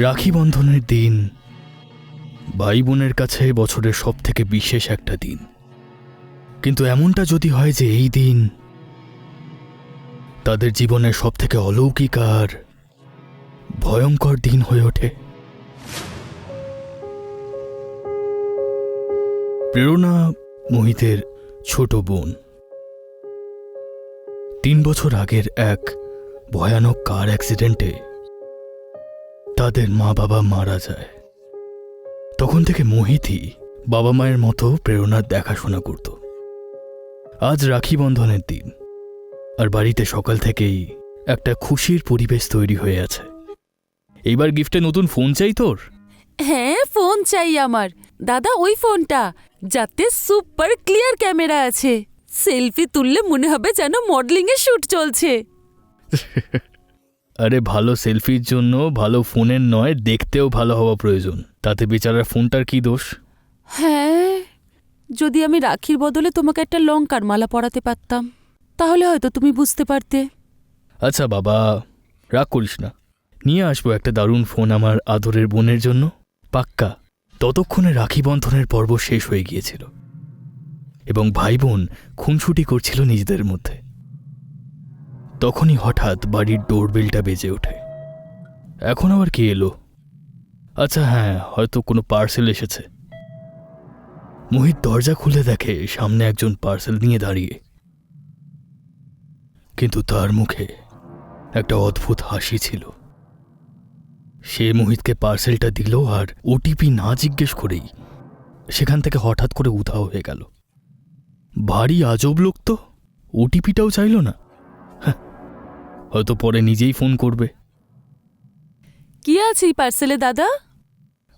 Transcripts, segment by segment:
রাখি বন্ধনের দিন ভাই বোনের কাছে বছরের সব থেকে বিশেষ একটা দিন। কিন্তু এমনটা যদি হয় যে এই দিন তাদের জীবনের সব থেকে অলৌকিক আর ভয়ঙ্কর দিন হয়ে ওঠে। প্রেরণা মোহিতের ছোট বোন। 3 বছর আগের এক ভয়ানক কার অ্যাক্সিডেন্টে তাদের মা বাবা মারা যায়। তখন থেকে মোহিতই বাবা মায়ের মতো প্রেরণার দেখাশোনা করত। আজ রাখি বন্ধনের দিন, আর বাড়িতে সকাল থেকেই একটা খুশির পরিবেশ তৈরি হয়ে আছে। এইবার গিফটে নতুন ফোন চাই তোর? হ্যাঁ, ফোন চাই আমার দাদা, ওই ফোনটা যাতে সুপার ক্লিয়ার ক্যামেরা আছে। সেলফি তুললে মনে হবে যেন মডেলিং এর শুট চলছে। আরে ভালো সেলফির জন্য ভালো ফোনের নয়, দেখতেও ভালো হওয়া প্রয়োজন। তাতে বেচারার ফোনটার কি দোষ? হ্যাঁ, যদি আমি রাখির বদলে তোমাকে একটা লঙ্কার মালা পরাতে পারতাম তাহলে হয়তো তুমি বুঝতে পারতে। আচ্ছা বাবা, রাগ করিস না, নিয়ে আসবো একটা দারুণ ফোন আমার আদরের বোনের জন্য, পাক্কা। ততক্ষণে রাখি বন্ধনের পর্ব শেষ হয়ে গিয়েছিল এবং ভাই বোন খুনসুটি করছিল নিজেদের মধ্যে। তখনই হঠাৎ বাড়ির ডোরবেলটা বেজে ওঠে। এখন আবার কে এলো? আচ্ছা হ্যাঁ, হয়তো কোনো পার্সেল এসেছে। মোহিত দরজা খুলে দেখে সামনে একজন পার্সেল নিয়ে দাঁড়িয়ে, কিন্তু তার মুখে একটা অদ্ভুত হাসি ছিল। সে মোহিতকে পার্সেলটা দিল আর ওটিপি না জিজ্ঞেস করেই সেখান থেকে হঠাৎ করে উধাও হয়ে গেল। ভারী আজব লোক তো, ওটিপিটাও চাইল না। হয়তো পরে নিজেই ফোন করবে। কি আছে এই পার্সেলে দাদা?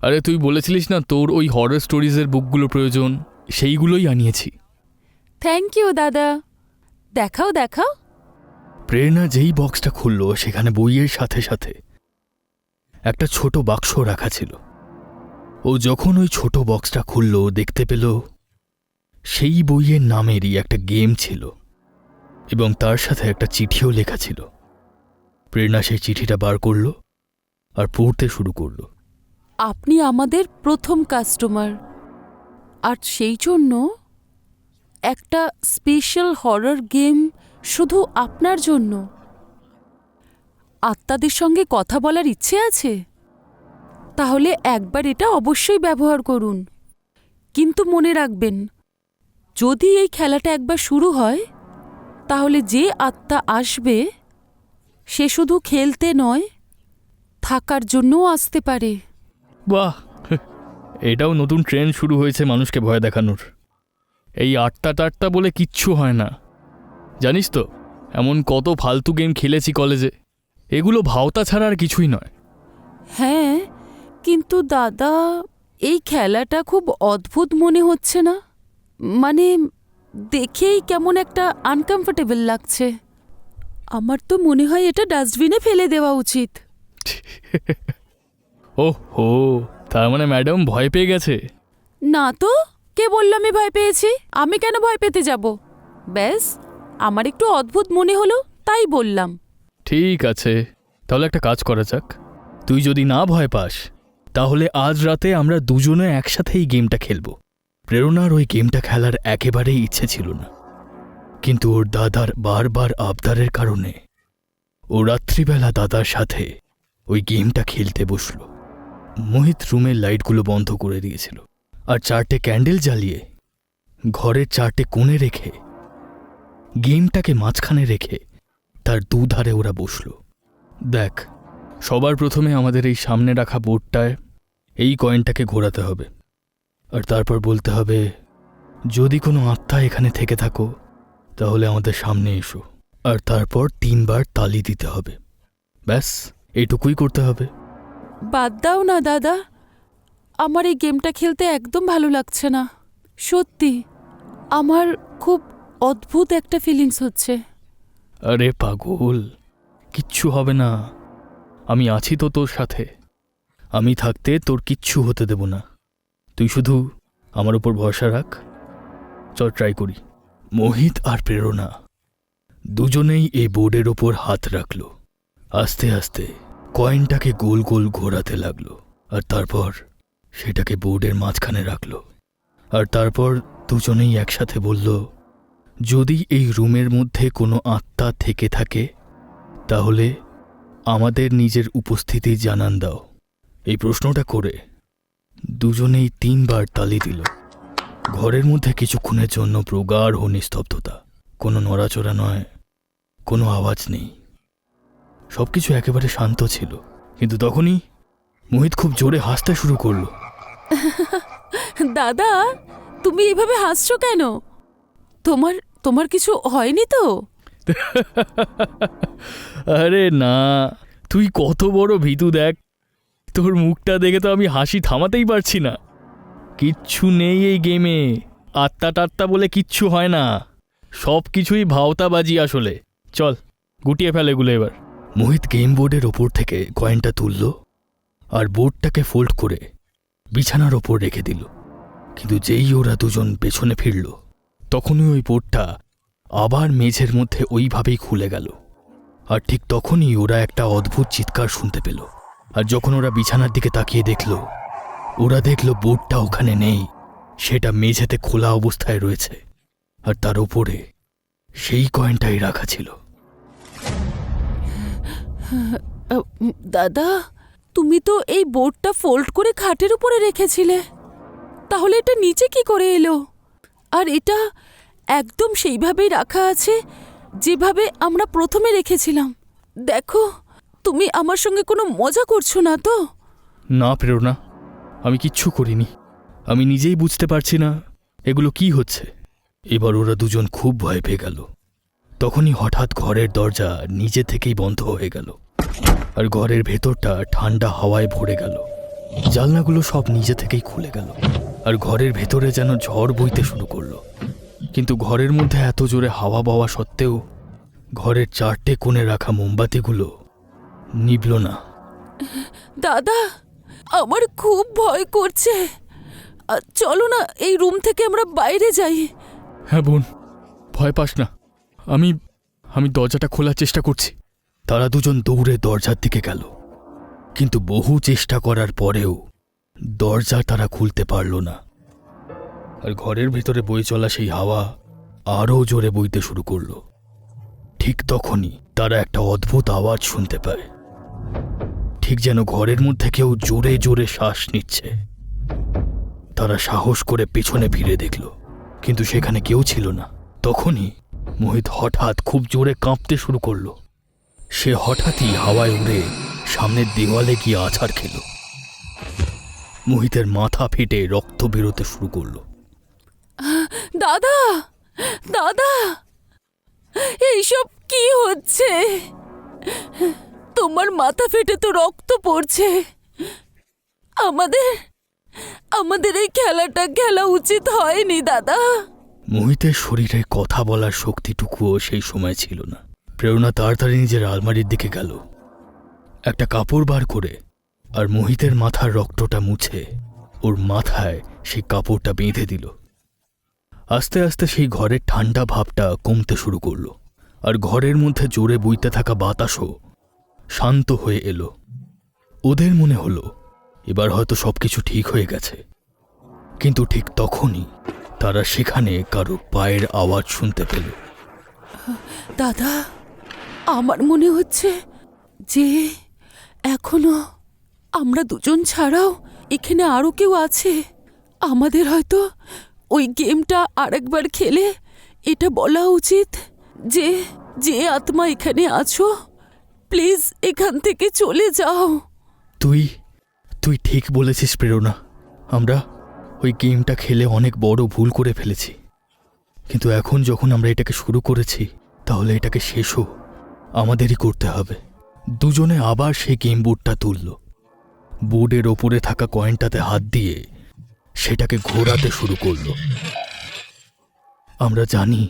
আরে তুই বলেছিলিস না তোর ওই হরর স্টোরিজের বুকগুলো প্রয়োজন, সেইগুলোই আনিয়েছি। থ্যাংক ইউ দাদা, দেখাও দেখাও। প্রেরণা যেই বক্সটা খুলল সেখানে বইয়ের সাথে সাথে একটা ছোট বাক্স রাখা ছিল। ও যখন ওই ছোট বক্সটা খুলল দেখতে পেল সেই বইয়ের নামেরই একটা গেম ছিল এবং তার সাথে একটা চিঠিও লেখা ছিল। প্রেরণা সেই চিঠিটা বার করল আর পড়তে শুরু করল। আপনি আমাদের প্রথম কাস্টমার, আর সেই জন্য একটা স্পেশাল হরর গেম শুধু আপনার জন্য। আত্মাদের সঙ্গে কথা বলার ইচ্ছে আছে? তাহলে একবার এটা অবশ্যই ব্যবহার করুন। কিন্তু মনে রাখবেন, যদি এই খেলাটা একবার শুরু হয় তাহলে যে আত্মা আসবে সে শুধু খেলতে নয়, থাকার জন্যও আসতে পারে। বাহ, এটাও নতুন ট্রেন্ড শুরু হয়েছে মানুষকে ভয় দেখানোর। এই আটটা টাট্টা বলে কিচ্ছু হয় না, জানিস তো? এমন কত ফালতু গেম খেলেছি কলেজে, এগুলো ভাওতা ছাড়া আর কিছুই নয়। হ্যাঁ, কিন্তু দাদা এই খেলাটা খুব অদ্ভুত মনে হচ্ছে না? মানে দেখেই কেমন একটা আনকমফোর্টেবল লাগছে। আমার তো মনে হয় এটা ডাস্টবিনে ফেলে দেওয়া উচিত। ওহো, তার মানে ম্যাডাম ভয় পেয়ে গেছে? না তো, কে বলল আমি ভয় পেয়েছি? আমি কেন ভয় পেতে যাব? ব্যাস, আমার একটু অদ্ভুত মনে হলো তাই বললাম। ঠিক আছে, তাহলে একটা কাজ করা যাক। তুই যদি না ভয় পাস তাহলে আজ রাতে আমরা দুজনে একসাথে এই গেমটা খেলব। প্রেরণার ওই গেমটা খেলার একেবারেই ইচ্ছে ছিল না, কিন্তু ওর দাদার বারবার আবদারের কারণে ও রাত্রিবেলা দাদার সাথে ওই গেমটা খেলতে বসল। মোহিত রুমের লাইটগুলো বন্ধ করে দিয়েছিল আর 4টে ক্যান্ডেল জ্বালিয়ে ঘরের 4টে কোণে রেখে গেমটাকে মাঝখানে রেখে তার দুধারে ওরা বসল। দেখ, সবার প্রথমে আমাদের এই সামনে রাখা বোর্ডটায় এই কয়েনটাকে ঘোরাতে হবে, আর তারপর বলতে হবে, যদি কোনো আত্মা এখানে থেকে থাকো তাহলে আমাদের সামনে এসো, আর তারপর 3 বার তালি দিতে হবে। ব্যাস, এইটুকুই করতে হবে। বাদ দাও না দাদা, আমার এই গেমটা খেলতে একদম ভালো লাগছে না। সত্যি, আমার খুব অদ্ভুত একটা ফিলিংস হচ্ছে। আরে পাগল, কিচ্ছু হবে না। আমি আছি তো তোর সাথে। আমি থাকতে তোর কিচ্ছু হতে দেব না। তুই শুধু আমার উপর ভরসা রাখ। চল ট্রাই করি। মোহিত আর প্রেরণা দুজনেই এই বোর্ডের ওপর হাত রাখল। আস্তে আস্তে কয়েনটাকে গোল গোল ঘোরাতে লাগলো, আর তারপর সেটাকে বোর্ডের মাঝখানে রাখল। আর তারপর দুজনেই একসাথে বলল, যদি এই রুমের মধ্যে কোনো আত্মা থেকে থাকে তাহলে আমাদের নিজের উপস্থিতি জানান দাও। এই প্রশ্নটা করে দুজনেই 3 বার তালি দিল। ঘরের মধ্যে কিছুক্ষণের জন্য প্রগাঢ় নিস্তব্ধতা। কোনো নড়াচড়া নয়, কোনো আওয়াজ নেই, সবকিছু একেবারে শান্ত ছিল। কিন্তু তখনই মোহিত খুব জোরে হাসতে শুরু করলো। দাদা, তুমি এভাবে হাসছো কেন? তোমার তোমার কিছু হয়নি তো? আরে না, তুই কত বড় ভীতু দেখ। তোর মুখটা দেখে তো আমি হাসি থামাতেই পারছি না। কিচ্ছু নেই এই গেমে, আত্মা টাত্তা বলে কিচ্ছু হয় না। সব কিছুই ভাওতাবাজি আসলে। চল গুটিয়ে ফেলে এগুলো এবার। মোহিত গেম বোর্ডের ওপর থেকে কয়েনটা তুলল আর বোর্ডটাকে ফোল্ড করে বিছানার ওপর রেখে দিল। কিন্তু যেই ওরা দুজন পেছনে ফিরল, তখনই ওই বোর্ডটা আবার মেঝের মধ্যে ওইভাবেই খুলে গেল। আর ঠিক তখনই ওরা একটা অদ্ভুত চিৎকার শুনতে পেল। আর যখন ওরা বিছানার দিকে তাকিয়ে দেখল, ওরা দেখল বোর্ডটা ওখানে নেই, সেটা মেঝেতে খোলা অবস্থায় রয়েছে। আর তার ওপরে সেই কয়েনটাই রাখা ছিল। দাদা, তুমি তো এই বোর্ডটা ফোল্ড করে খাটের উপরে রেখেছিলে, তাহলে এটা নিচে কি করে এলো? আর এটা একদম সেইভাবেই রাখা আছে যেভাবে আমরা প্রথমে রেখেছিলাম। দেখো, তুমি আমার সঙ্গে কোনো মজা করছো না তো? না প্রেরণা, আমি কিচ্ছু করিনি। আমি নিজেই বুঝতে পারছি না এগুলো কি হচ্ছে। এবার ওরা দুজন খুব ভয় পেয়ে গেল। তখনই হঠাৎ ঘরের দরজা নিজে থেকেই বন্ধ হয়ে গেল, আর ঘরের ভেতরটা ঠান্ডা হাওয়ায় ভরে গেল। জানলাগুলো সব নিজে থেকেই খুলে গেল, আর ঘরের ভেতরে যেন ঝড় বইতে শুরু করলো। কিন্তু ঘরের মধ্যে এত জোরে হাওয়া বাওয়া সত্ত্বেও ঘরের 4টে কোণে রাখা মোমবাতিগুলো নিভল না। দাদা, আমার খুব ভয় করছে। চলো না, এই রুম থেকে আমরা বাইরে যাই। হ্যাঁ বোন, ভয় পাস না। আমি আমি দরজাটা খোলার চেষ্টা করছি। তারা দুজন দৌড়ে দরজার দিকে গেল, কিন্তু বহু চেষ্টা করার পরেও দরজা তারা খুলতে পারল না। আর ঘরের ভেতরে বয়ে চলা সেই হাওয়া আরও জোরে বইতে শুরু করল। ঠিক তখনই তারা একটা অদ্ভুত আওয়াজ শুনতে পায়, ঠিক যেন ঘরের মধ্যে কেউ জোরে জোরে শ্বাস নিচ্ছে। তারা সাহস করে পেছনে ফিরে দেখল, কিন্তু সেখানে কেউ ছিল না। তখনই মোহিত হঠাৎ খুব জোরে কাঁপতে শুরু করলো। সে হঠাৎই হাওয়ায় উড়ে সামনের দেওয়ালে গিয়ে আছাড় খেল। মোহিতের মাথা ফেটে রক্ত বেরোতে শুরু করলো। দাদা, দাদা, এইসব কি হচ্ছে? তোমার মাথা ফেটে তো রক্ত পড়ছে। আমাদের আমাদের এই খেলাটা খেলা উচিত হয়নি দাদা। মোহিতের শরীরে কথা বলার শক্তিটুকুও সেই সময় ছিল না। প্রেরণা তাড়াতাড়ি নিজের আলমারির দিকে গেল, একটা কাপড় বার করে আর মোহিতের মাথার রক্তটা মুছে ওর মাথায় সেই কাপড়টা বেঁধে দিল। আস্তে আস্তে সেই ঘরের ঠান্ডা ভাবটা কমতে শুরু করলো, আর ঘরের মধ্যে জোরে বইতে থাকা বাতাসও শান্ত হয়ে এলো। ওদের মনে হলো এবার হয়তো সবকিছু ঠিক হয়ে গেছে। কিন্তু ঠিক তখনই তারা সেখানে কারো পায়ের আওয়াজ শুনতে পেল। দাদা, আমার মনে হচ্ছে যে এখনো আমরা দুজন ছাড়াও এখানে আরো কেউ আছে। আমাদের হয়তো ওই গেমটা আরেকবার খেলে এটা বলা উচিত যে যে আত্মা এখানে আছো, প্লিজ এখান থেকে চলে যাও। তুই তুই ঠিক বলেছিস প্রেরণা। আমরা ওই গেমটা খেলে অনেক বড় ভুল করে ফেলেছি। কিন্তু এখন যখন আমরা এটাকে শুরু করেছি, তাহলে এটাকে শেষও আমাদেরই করতে হবে। দুজনে আবার সেই গেম বোর্ডটা তুলল। বোর্ডের ওপরে থাকা কয়েনটাতে হাত দিয়ে সেটাকে ঘোরাতে শুরু করল। আমরা জানি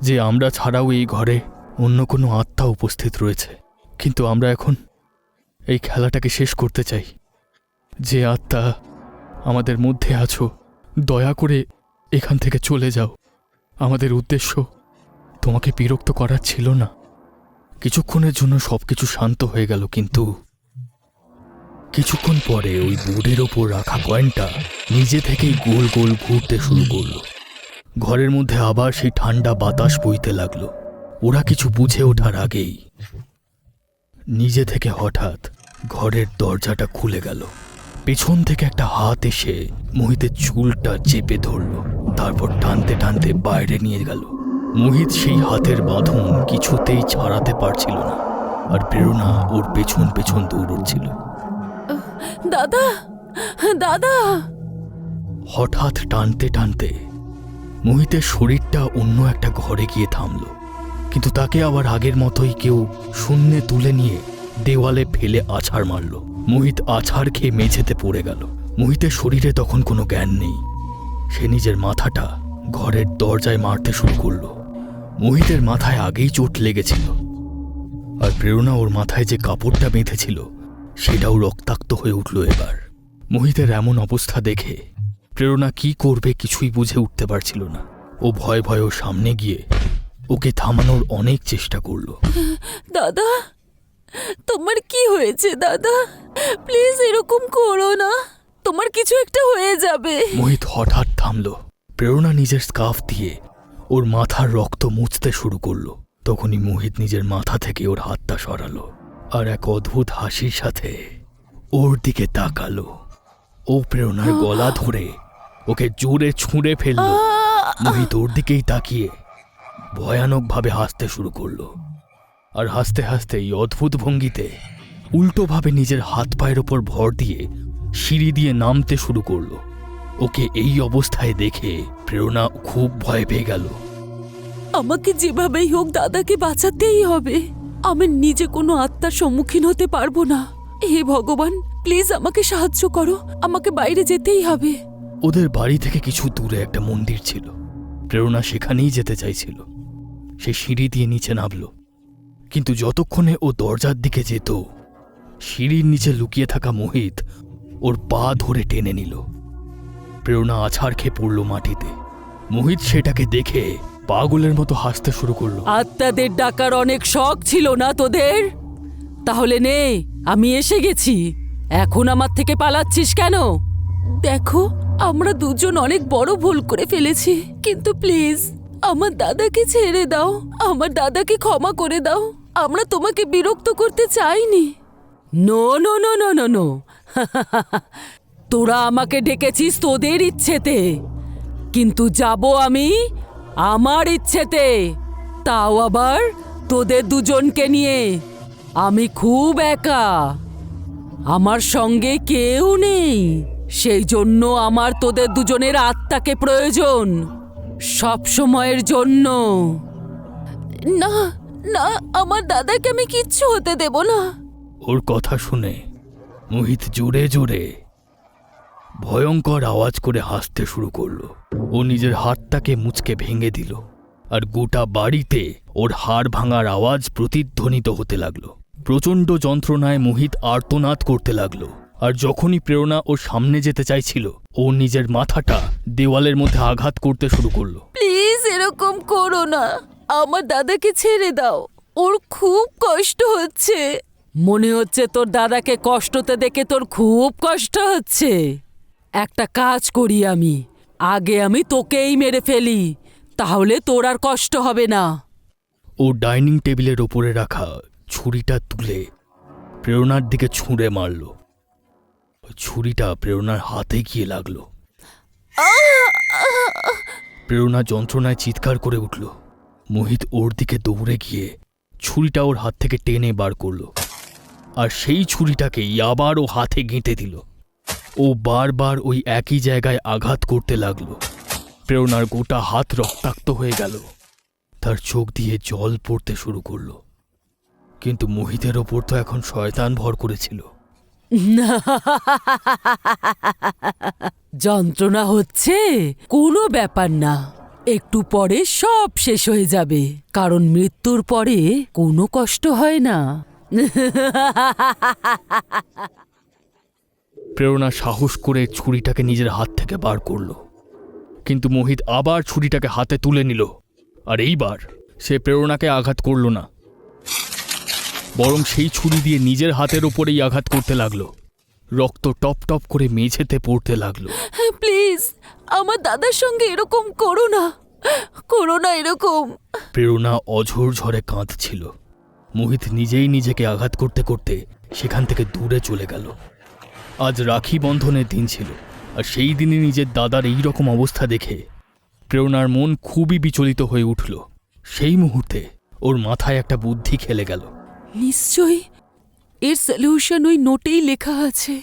যে আমরা ছাড়াও এই ঘরে অন্য কোনো আত্মা উপস্থিত রয়েছে, কিন্তু আমরা এখন এই খেলাটাকে শেষ করতে চাই। যে আত্মা আমাদের মধ্যে আছো, দয়া করে এখান থেকে চলে যাও। আমাদের উদ্দেশ্য তোমাকে বিরক্ত করার ছিল না। কিছুক্ষণের জন্য সবকিছু শান্ত হয়ে গেল, কিন্তু কিছুক্ষণ পরে ওই বোর্ডের ওপর রাখা কয়েনটা নিজে থেকেই গোল গোল ঘুরতে শুরু করলো। ঘরের মধ্যে আবার সেই ঠান্ডা বাতাস বইতে লাগলো। ওরা কিছু বুঝে ওঠার আগেই নিজে থেকে হঠাৎ ঘরের দরজাটা খুলে গেল। পেছন থেকে একটা হাত এসে মোহিতের চুলটা চেপে ধরল, তারপর টানতে টানতে বাইরে নিয়ে গেল। মোহিত সেই হাতের বাঁধন কিছুতেই ছাড়াতে পারছিল না, আর প্রেরণা ওর পেছন পেছন দৌড়ছিল। দাদা, দাদা! হঠাৎ টানতে টানতে মোহিতের শরীরটা অন্য একটা ঘরে গিয়ে থামল, কিন্তু তাকে আবার আগের মতোই কেউ শূন্যে তুলে নিয়ে দেওয়ালে ফেলে আছাড় মারল। মোহিত আছাড় খেয়ে মেঝেতে পড়ে গেল। মোহিতের শরীরে তখন কোনো জ্ঞান নেই। সে নিজের মাথাটা ঘরের দরজায় মারতে শুরু করল। মোহিতের মাথায় আগেই চোট লেগেছিল, আর প্রেরণা ওর মাথায় যে কাপড়টা বেঁধেছিল সেটাও রক্তাক্ত হয়ে উঠল। এবার মোহিতের এমন অবস্থা দেখে প্রেরণা কি করবে কিছুই বুঝে উঠতে পারছিল না। ও ভয়ে ভয়ে ওর সামনে গিয়ে ওকে থামানোর অনেক চেষ্টা করল। দাদা, তোমার কি হয়েছে দাদা? প্লিজ এরকম করো না, তোমার কিছু একটা হয়ে যাবে। মোহিত হঠাৎ থামল। প্রেরণা নিজের স্কার্ফ দিয়ে ওর মাথার রক্ত মুছতে শুরু করলো। তখনই মোহিত নিজের মাথা থেকে ওর হাতটা সরালো, আর এক অদ্ভুত হাসির সাথে ওর দিকে তাকালো। ও প্রেরণার গলা ধরে ওকে জোরে ছুঁড়ে ফেলল। মোহিত ওর দিকেই তাকিয়ে ভয়ানকভাবে হাসতে শুরু করলো, আর হাসতে হাসতে এই অদ্ভুত ভঙ্গিতে উল্টোভাবে নিজের হাত পায়ের ওপর ভর দিয়ে সিঁড়ি দিয়ে নামতে শুরু করলো। ওকে এই অবস্থায় দেখে প্রেরণা খুব ভয় পেয়ে গেল। আমাকে যেভাবেই হোক দাদাকে বাঁচাতেই হবে। আমি নিজে কোনো আত্মার সম্মুখীন হতে পারবো না। হে ভগবান, প্লিজ আমাকে সাহায্য করো, আমাকে বাইরে যেতেই হবে। ওদের বাড়ি থেকে কিছু দূরে একটা মন্দির ছিল। প্রেরণা সেখানেই যেতে চাইছিল। সে সিঁড়ি দিয়ে নিচে নামল, কিন্তু যতক্ষণে ও দরজার দিকে যেত, সিঁড়ির নিচে লুকিয়ে থাকা মোহিত ওর পা ধরে টেনে নিল। প্রেরণা আছাড় খেয়ে পড়ল মাটিতে। মোহিত সেটাকে দেখে পাগলের মতো হাসতে শুরু করলো। আত্মাদের ডাকার অনেক শখ ছিল না তোদের? তাহলে নে, আমি এসে গেছি। এখন আমার থেকে পালাচ্ছিস কেন? দেখো, আমরা দুজন অনেক বড় ভুল করে ফেলেছি, কিন্তু প্লিজ আমার দাদাকে ছেড়ে দাও, আমার দাদাকে ক্ষমা করে দাও। আমরা তোমাকে বিরক্ত করতে চাইনি। No no no no no no তোরা আমাকে ডেকেছিস তোদের ইচ্ছেতে, কিন্তু যাব আমি আমার ইচ্ছেতে, তাও আবার তোদের দুজনকে নিয়ে। আমি খুব একা, আমার সঙ্গে কেউ নেই। সেই জন্য আমার তোদের দুজনের আত্মাকে প্রয়োজন, সব সময়ের জন্য। না না, আমার দাদাকে আমি কিচ্ছু হতে দেব না। ওর কথা শুনে মোহিত জোরে জোরে ভয়ঙ্কর আওয়াজ করে হাসতে শুরু করলো। ও নিজের হাতটাকে মুচকে ভেঙে দিল, আর গোটা বাড়িতে ওর হাড় ভাঙার আওয়াজ প্রতিধ্বনিত হতে লাগলো। প্রচণ্ড যন্ত্রণায় মোহিত আর্তনাদ করতে লাগলো, আর যখনই প্রেরণা ওর সামনে যেতে চাইছিল, ও নিজের মাথাটা দেওয়ালের মধ্যে আঘাত করতে শুরু করলো। প্লিজ এরকম করো না, আমার দাদাকে ছেড়ে দাও, ওর খুব কষ্ট হচ্ছে। মনে হচ্ছে তোর দাদাকে কষ্টতে দেখে তোর খুব কষ্ট হচ্ছে। একটা কাজ করি আমি, আগে আমি তোকেই মেরে ফেলি, তাহলে তোর আর কষ্ট হবে না। ও ডাইনিং টেবিলের ওপরে রাখা ছুরিটা তুলে প্রেরণার দিকে ছুঁড়ে মারল। ছুরিটা প্রেরণার হাতে গিয়ে লাগলো। প্রেরণা যন্ত্রণায় চিৎকার করে উঠল। মোহিত ওর দিকে দৌড়ে গিয়ে ছুরিটা ওর হাত থেকে টেনে বার করল, আর সেই ছুরিটাকেই আবার ও হাতে গেঁথে দিল। ও বারবার ওই একই জায়গায় আঘাত করতে লাগলো। প্রেরণার গোটা হাত রক্তাক্ত হয়ে গেল, তার চোখ দিয়ে জল পড়তে শুরু করলো। কিন্তু মোহিতের ওপর তো এখন শয়তান ভর করেছিল। যন্ত্রণা হচ্ছে? কোনো ব্যাপার না, একটু পরে সব শেষ হয়ে যাবে, কারণ মৃত্যুর পরে কোনো কষ্ট হয় না। প্রেরণা সাহস করে ছুরিটাকে নিজের হাত থেকে বার করল, কিন্তু মোহিত আবার ছুরিটাকে হাতে তুলে নিল। আর এইবার সে প্রেরণাকে আঘাত করল না, বরং সেই ছুরি দিয়ে নিজের হাতের ওপরেই আঘাত করতে লাগলো। রক্ত টপ টপ করে মেঝেতে পড়তে লাগলো। প্লিজ আমার দাদার সঙ্গে এরকম করো না, করো না এরকম। প্রেরণা অঝোর ঝরে কাঁদছিল। মোহিত নিজেই নিজেকে আঘাত করতে করতে সেখান থেকে দূরে চলে গেল। আজ রাখি বন্ধনের দিন ছিল, আর সেই দিনে নিজের দাদার এই রকম অবস্থা দেখে প্রেরণার মন খুবই বিচলিত হয়ে উঠল। সেই মুহূর্তে ওর মাথায় একটা বুদ্ধি খেলে গেল। নিশ্চয়ই এর সলিউশন ওই নোটেই লেখা আছে,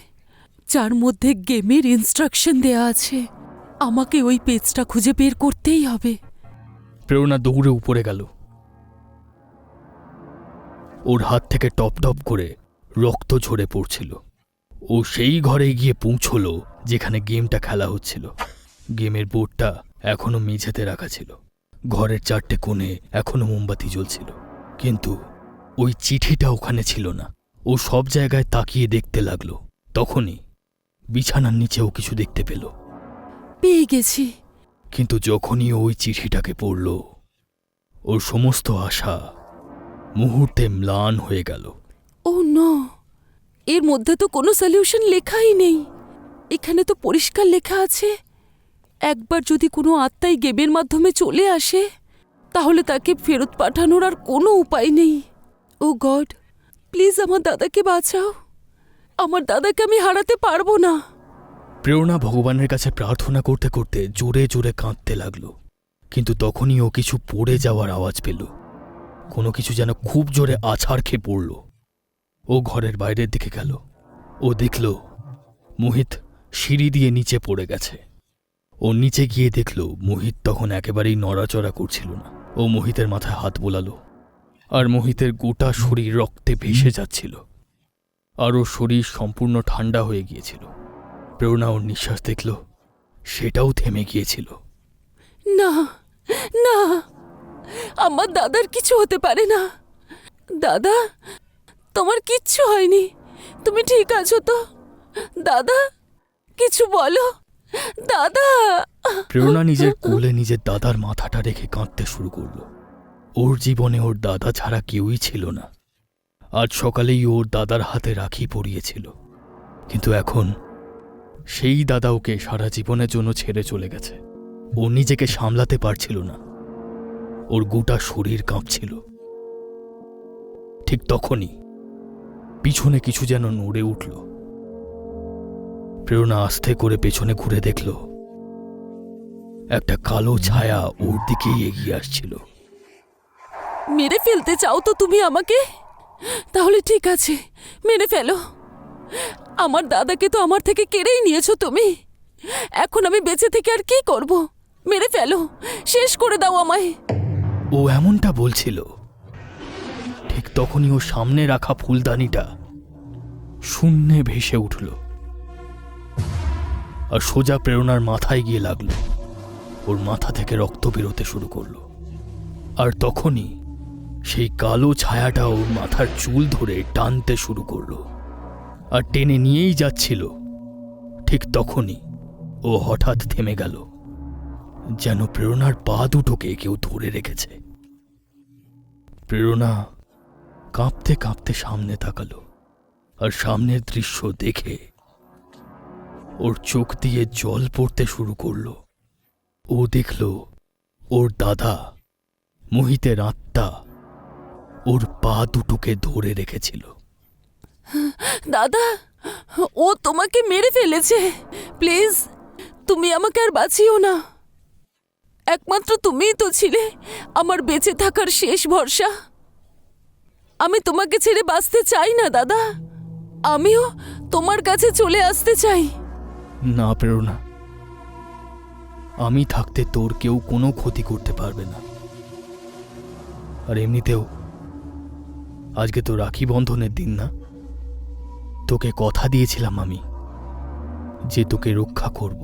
যার মধ্যে গেমের ইনস্ট্রাকশন দেয়া আছে। আমাকে ওই পেজটা খুঁজে বের করতেই হবে। প্রেরণা দৌড়ে উপরে গেল। ওর হাত থেকে টপ টপ করে রক্ত ঝরে পড়ছিল। ও সেই ঘরে গিয়ে পৌঁছল যেখানে গেমটা খেলা হচ্ছিল। গেমের বোর্ডটা এখনো মেঝেতে রাখা ছিল। ঘরের চারটে কোণে এখনো মোমবাতি জ্বলছিল, কিন্তু ওই চিঠিটা ওখানে ছিল না। ও সব জায়গায় তাকিয়ে দেখতে লাগলো। তখনই বিছানার নিচেও কিছু দেখতে পেল। পেয়ে গেছি। কিন্তু যখনই ওই চিঠিটাকে পড়ল, ওর সমস্ত আশা মুহূর্তে ম্লান হয়ে গেল। ও নো, এর মধ্যে তো কোনো সলিউশন লেখাই নেই। এখানে তো পরিষ্কার লেখা আছে, একবার যদি কোনো আত্মাই গেমের মাধ্যমে চলে আসে তাহলে তাকে ফেরত পাঠানোর আর কোনো উপায় নেই। ও গড, প্লিজ আমার দাদাকে বাঁচাও। আমার দাদাকে আমি হারাতে পারবো না। প্রেরণা ভগবানের কাছে প্রার্থনা করতে করতে জোরে জোরে কাঁদতে লাগল। কিন্তু তখনই ও কিছু পড়ে যাওয়ার আওয়াজ পেল। কোনো কিছু যেন খুব জোরে আছাড় খেয়ে পড়ল। ও ঘরের বাইরের দিকে গেল। ও দেখল মোহিত সিঁড়ি দিয়ে নিচে পড়ে গেছে। ও নিচে গিয়ে দেখল মোহিত তখন একেবারেই নড়াচড়া করছিল না। ও মোহিতের মাথায় হাত বোলালো, আর মোহিতের গোটা শরীর রক্তে ভেসে যাচ্ছিল, আর ওর শরীর সম্পূর্ণ ঠান্ডা হয়ে গিয়েছিল। প্রেরণা ওর নিঃশ্বাস দেখল, সেটাও থেমে গিয়েছিল। না না, আমার দাদার কিছু হতে পারে না। দাদা, তোমার কিচ্ছু হয়নি, তুমি ঠিক আছো তো? দাদা, কিছু বলো দাদা। প্রেরণা নিজের কোলে নিজের দাদার মাথাটা রেখে কাঁদতে শুরু করল। ওর জীবনে ওর দাদা ছাড়া কেউই ছিল না। আজ সকালেই ওর দাদার হাতে রাখি পরিয়েছিল, কিন্তু এখন সেই দাদা ওকে সারা জীবনের জন্য ছেড়ে চলে গেছে। ও নিজেকে সামলাতে পারছিল না, ওর গোটা শরীর কাঁপছিল। ঠিক তখনই পিছনে কিছু যেন নড়ে উঠল। প্রেরণা আস্তে করে পেছনে ঘুরে দেখল একটা কালো ছায়া ওর দিকেই এগিয়ে আসছিল। মেরে ফেলতে চাও তো তুমি আমাকে? তাহলে ঠিক আছে, মেরে ফেলো। আমার দাদাকে তো আমার থেকে কেড়েই নিয়েছো তুমি। এখন আমি বেঁচে থেকে আর কি করব? মেরে ফেলো, শেষ করে দাও আমায়। ও এমনটা বলছিল, ঠিক তখনই ও সামনে রাখা ফুলদানিটা শূন্যে ভেসে উঠল আর সোজা প্রেরণার মাথায় গিয়ে লাগলো। ওর মাথা থেকে রক্ত বেরোতে শুরু করলো, আর তখনই সেই কালো ছায়াটা ওর মাথার চুল ধরে টানতে শুরু করলো আর টেনে নিয়েই যাচ্ছিল। ঠিক তখনই ও হঠাৎ থেমে গেল, যেন প্রেরণার পা দুটোকে কেউ ধরে রেখেছে। প্রেরণা কাঁপতে কাঁপতে সামনে তাকালো, আর সামনের দৃশ্য দেখে ওর চোখ দিয়ে জল পড়তে শুরু করলো। ও দেখল ওর দাদা মোহিতের আত্মা ওর পা দুটোকে ধরে রেখেছিল। দাদা, ও তোমাকে মেরে ফেলেছে। প্লিজ, তুমি আমাকে আর বাঁচিও না। একমাত্র তুমিই তো ছিলে আমার বেঁচে থাকার শেষ ভরসা। আমি তোমাকে ছেড়ে বাঁচতে চাই না দাদা। আমিও তোমার কাছে চলে আসতে চাই। না প্রেরণা, আমি থাকতে তোর কেউ কোনো ক্ষতি করতে পারবে না। আর এমনিতেও আজকে তো রাখি বন্ধনের দিন না? তোকে কথা দিয়েছিলাম আমি যে তোকে রক্ষা করব।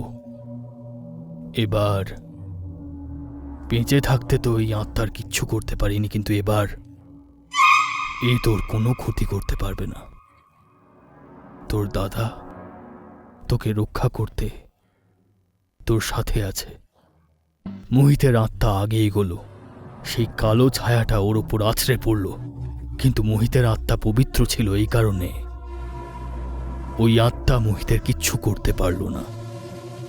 এবার বেঁচে থাকতে তো এই আত্মার কিচ্ছু করতে পারিনি, কিন্তু এবার এ তোর কোনো ক্ষতি করতে পারবে না। তোর দাদা তোকে রক্ষা করতে তোর সাথে আছে। মোহিতের আত্মা আগে এগোলো, সেই কালো ছায়াটা ওর ওপর আছড়ে পড়ল, কিন্তু মোহিতের আত্মা পবিত্র ছিল, এই কারণে ওই আত্মা মোহিতের কিচ্ছু করতে পারল না।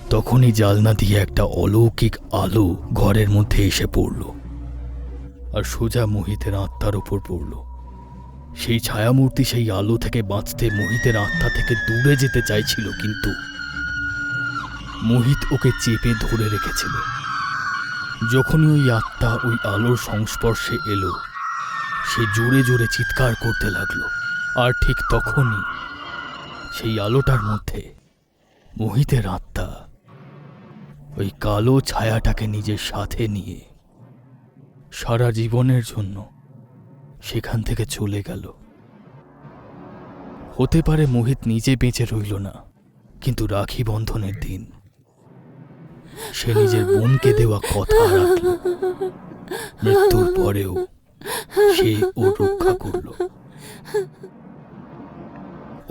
তখনই জালনা দিয়ে একটা অলৌকিক আলো ঘরের মধ্যে এসে পড়ল আর সোজা মোহিতের আত্মার ওপর পড়ল। সেই ছায়ামূর্তি সেই আলো থেকে বাঁচতে মোহিতের আত্মা থেকে দূরে যেতে চাইছিল, কিন্তু মোহিত ওকে চেপে ধরে রেখেছিল। যখনই ওই আত্মা ওই আলোর সংস্পর্শে এলো, সে জোরে জোরে চিৎকার করতে লাগলো। আর ঠিক তখনই সেই আলোটার মধ্যে মোহিতের আত্মা ওই কালো ছায়াটাকে নিজের সাথে নিয়ে সারা জীবনের জন্য সেখান থেকে চলে গেল। হতে পারে মোহিত নিজে বেঁচে রইল না, কিন্তু রাখি বন্ধনের দিন সে নিজের বোনকে দেওয়া কথা রাখল। মৃত্যুর পরেও সে ওর রক্ষা করল।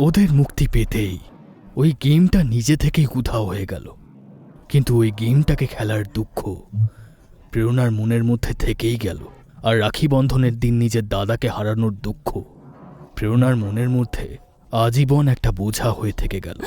ওদের মুক্তি পেতেই ওই গেমটা নিজে থেকেই উধাও হয়ে গেল, কিন্তু ওই গেমটাকে খেলার দুঃখ প্রেরণার মনের মধ্যে থেকেই গেল। আর রাখি বন্ধনের দিন নিজের দাদাকে হারানোর দুঃখ প্রেরণার মনের মধ্যে আজীবন একটা বোঝা হয়ে থেকে গেল।